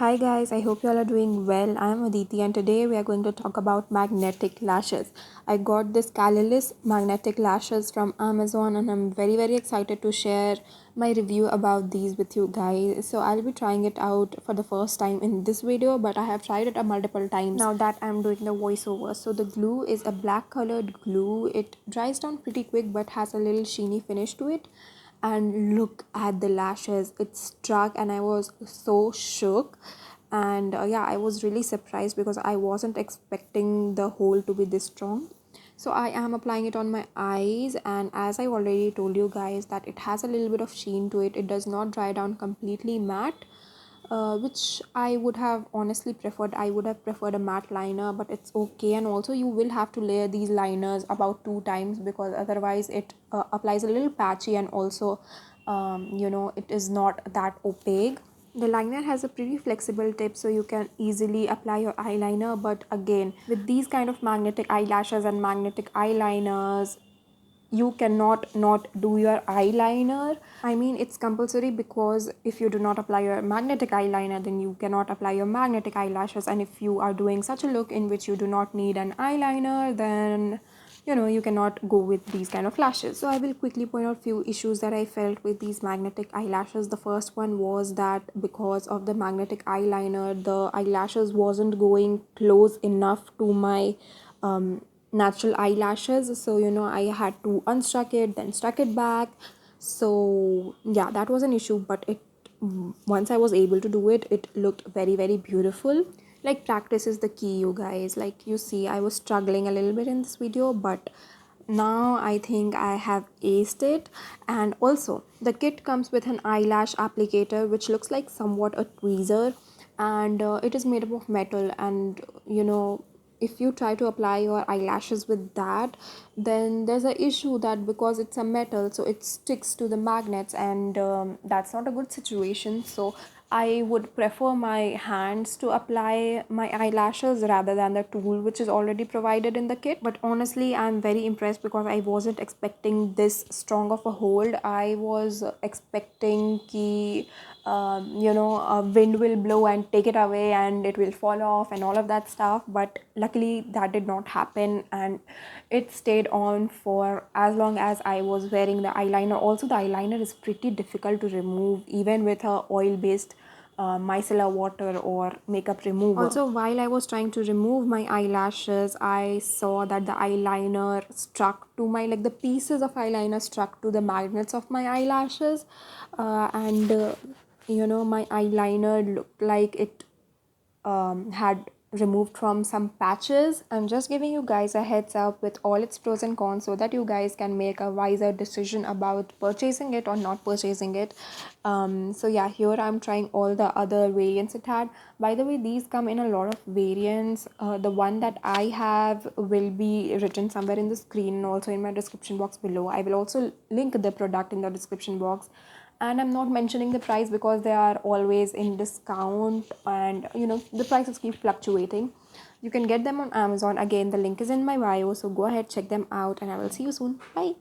Hi guys, I hope you all are doing well. I am Aditi and today we are going to talk about magnetic lashes. I got this Calailis magnetic lashes from Amazon and I'm very excited to share my review about these with you guys. So I'll be trying it out for the first time in this video, but I have tried it a multiple times now that I'm doing the voiceover. So the glue is a black colored glue. It dries down pretty quick but has a little sheeny finish to it. And look at the lashes, it struck and I was so shook. And yeah, I was really surprised because I wasn't expecting the hole to be this strong. So I am applying it on my eyes, and as I already told you guys that it has a little bit of sheen to it. It does not dry down completely matte, which I would have honestly preferred. I would have preferred a matte liner, but it's okay. And also you will have to layer these liners about 2 times because otherwise it applies a little patchy, and also it is not that opaque. The liner has a pretty flexible tip, so you can easily apply your eyeliner. But again, with these kind of magnetic eyelashes and magnetic eyeliners, you cannot not do your eyeliner. I mean, it's compulsory because if you do not apply your magnetic eyeliner, then you cannot apply your magnetic eyelashes. And if you are doing such a look in which you do not need an eyeliner, then you cannot go with these kind of lashes. So I will quickly point out few issues that I felt with these magnetic eyelashes. The first one was that because of the magnetic eyeliner, the eyelashes wasn't going close enough to my natural eyelashes. So I had to unstuck it, then stuck it back. So yeah, that was an issue, but it once I was able to do it, it looked very beautiful. Like, practice is the key, you guys. Like, you see, I was struggling a little bit in this video, but now I think I have aced it. And also the kit comes with an eyelash applicator, which looks like somewhat a tweezer, and it is made up of metal. And if you try to apply your eyelashes with that, then there's a issue that because it's a metal, so it sticks to the magnets, and that's not a good situation. So I would prefer my hands to apply my eyelashes rather than the tool which is already provided in the kit. But honestly, I'm very impressed because I wasn't expecting this strong of a hold. I was expecting ki a wind will blow and take it away and it will fall off and all of that stuff, but luckily that did not happen, and it stayed on for as long as I was wearing the eyeliner. Also, the eyeliner is pretty difficult to remove even with a oil based micellar water or makeup remover. Also, while I was trying to remove my eyelashes, I saw that the eyeliner stuck to my, like, the pieces of eyeliner stuck to the magnets of my eyelashes, and my eyeliner looked like it had removed from some patches. I'm just giving you guys a heads up with all its pros and cons so that you guys can make a wiser decision about purchasing it or not purchasing it. So yeah, here I'm trying all the other variants it had. By the way, these come in a lot of variants. The one that I have will be written somewhere in the screen and also in my description box below. I will also link the product in the description box, and I'm not mentioning the price because they are always in discount, and the prices keep fluctuating. You can get them on Amazon. Again, the link is in my bio, so go ahead, check them out, and I will see you soon. Bye.